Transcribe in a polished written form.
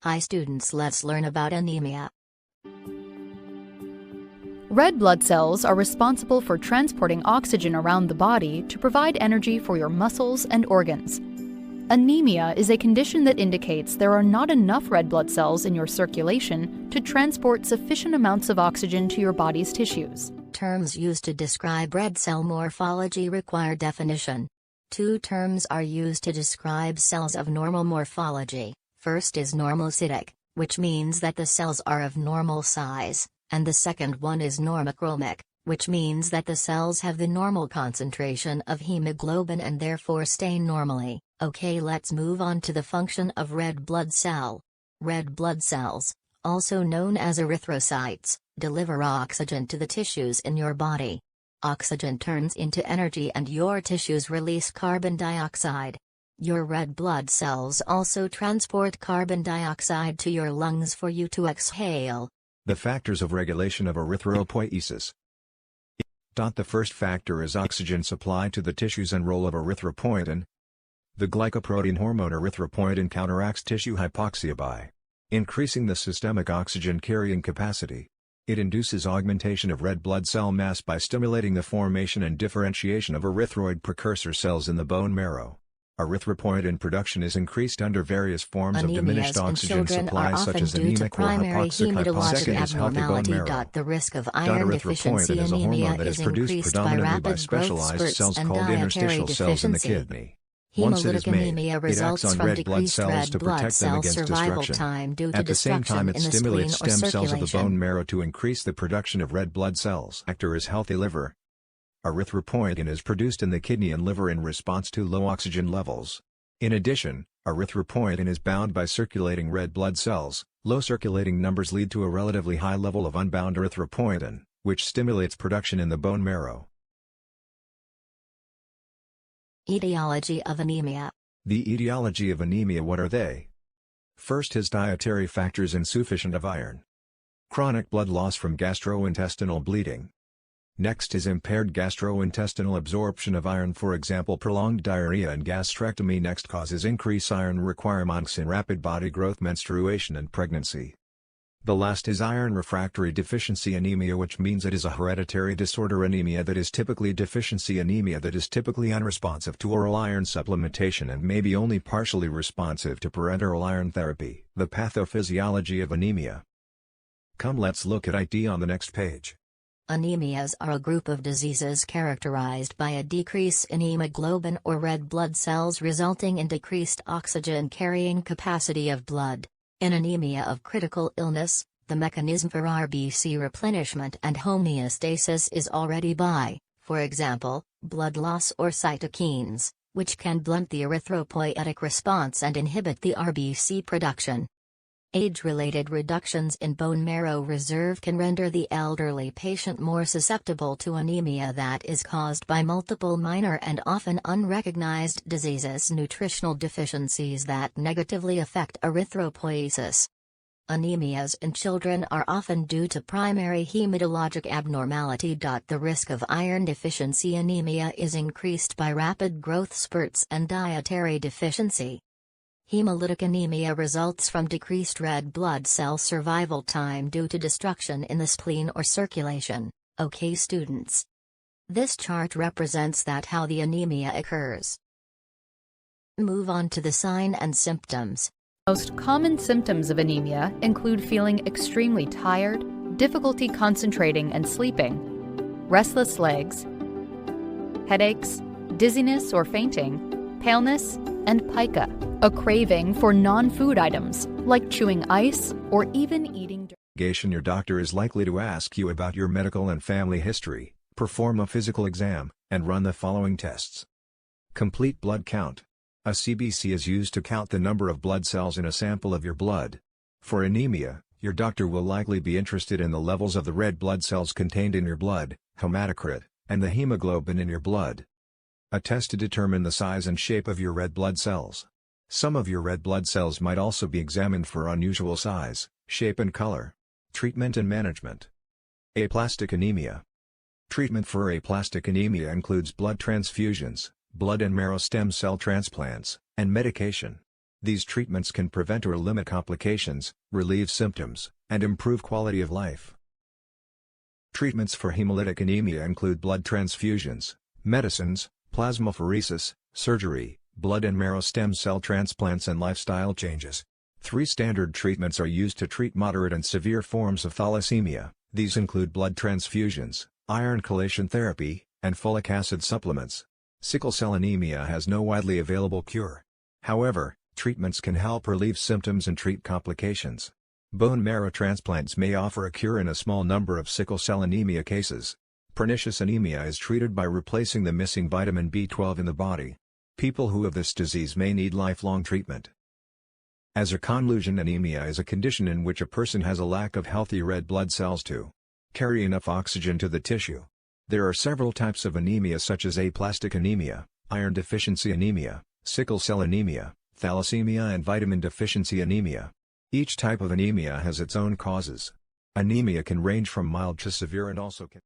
Hi students, let's learn about anemia. Red blood cells are responsible for transporting oxygen around the body to provide energy for your muscles and organs. Anemia is a condition that indicates there are not enough red blood cells in your circulation to transport sufficient amounts of oxygen to your body's tissues. Terms used to describe red cell morphology require definition. Two terms are used to describe cells of normal morphology. First is normocytic, which means that the cells are of normal size, and the second one is normochromic, which means that the cells have the normal concentration of hemoglobin and therefore stain normally. Okay, let's move on to the function of red blood cell. Red blood cells, also known as erythrocytes, deliver oxygen to the tissues in your body. Oxygen turns into energy and your tissues release carbon dioxide. Your red blood cells also transport carbon dioxide to your lungs for you to exhale. The factors of regulation of erythropoiesis. The first factor is oxygen supply to the tissues and role of erythropoietin. The glycoprotein hormone erythropoietin counteracts tissue hypoxia by increasing the systemic oxygen carrying capacity. It induces augmentation of red blood cell mass by stimulating the formation and differentiation of erythroid precursor cells in the bone marrow. Erythropoietin production is increased under various forms of diminished oxygen supply such as anemic or hypoxic hypoxia is healthy bone marrow. The risk of iron-deficiency anemia is increased by rapid growth spurts and dietary deficiency. Hemolytic anemia results from decreased red blood cell survival time due to destruction in the spleen or stem cells of the circulation. bone marrow to increase the production of red blood cells. Factor is healthy liver. Erythropoietin is produced in the kidney and liver in response to low oxygen levels. In addition, erythropoietin is bound by circulating red blood cells. Low circulating numbers lead to a relatively high level of unbound erythropoietin, which stimulates production in the bone marrow. Etiology of anemia. The etiology of anemia, what are they? First is dietary factors insufficient of iron. Chronic blood loss from gastrointestinal bleeding. Next is impaired gastrointestinal absorption of iron, for example prolonged diarrhea and gastrectomy. Next causes increased iron requirements in rapid body growth, menstruation and pregnancy. The last is iron refractory deficiency anemia, which means it is a hereditary disorder anemia that is typically deficiency anemia that is typically unresponsive to oral iron supplementation and may be only partially responsive to parenteral iron therapy. The pathophysiology of anemia. Come, let's look at it on the next page. Anemias are a group of diseases characterized by a decrease in hemoglobin or red blood cells resulting in decreased oxygen carrying capacity of blood. In anemia of critical illness, the mechanism for RBC replenishment and homeostasis is already by, for example, blood loss or cytokines, which can blunt the erythropoietic response and inhibit the RBC production. Age-related reductions in bone marrow reserve can render the elderly patient more susceptible to anemia that is caused by multiple minor and often unrecognized diseases. Nutritional deficiencies that negatively affect erythropoiesis. Anemias in children are often due to primary hematologic abnormality. The risk of iron deficiency anemia is increased by rapid growth spurts and dietary deficiency. Hemolytic anemia results from decreased red blood cell survival time due to destruction in the spleen or circulation. Okay students. This chart represents how the anemia occurs. Move on to the sign and symptoms. Most common symptoms of anemia include feeling extremely tired, difficulty concentrating and sleeping, restless legs, headaches, dizziness or fainting, paleness, and pica, a craving for non-food items, like chewing ice or even eating. Your doctor is likely to ask you about your medical and family history, perform a physical exam, and run the following tests. Complete blood count. A CBC is used to count the number of blood cells in a sample of your blood. For anemia, your doctor will likely be interested in the levels of the red blood cells contained in your blood, hematocrit, and the hemoglobin in your blood. A test to determine the size and shape of your red blood cells. Some of your red blood cells might also be examined for unusual size, shape and color. Treatment and management. Aplastic anemia. Treatment for aplastic anemia includes blood transfusions, blood and marrow stem cell transplants, and medication. These treatments can prevent or limit complications, relieve symptoms, and improve quality of life. Treatments for hemolytic anemia include blood transfusions, medicines, plasmapheresis, surgery, blood and marrow stem cell transplants and lifestyle changes. 3 standard treatments are used to treat moderate and severe forms of thalassemia. These include blood transfusions, iron chelation therapy, and folic acid supplements. Sickle cell anemia has no widely available cure. However, treatments can help relieve symptoms and treat complications. Bone marrow transplants may offer a cure in a small number of sickle cell anemia cases. Pernicious anemia is treated by replacing the missing vitamin B12 in the body. People who have this disease may need lifelong treatment. Azarconlusion anemia is a condition in which a person has a lack of healthy red blood cells to carry enough oxygen to the tissue. There are several types of anemia such as aplastic anemia, iron-deficiency anemia, sickle cell anemia, thalassemia and vitamin-deficiency anemia. Each type of anemia has its own causes. Anemia can range from mild to severe and also can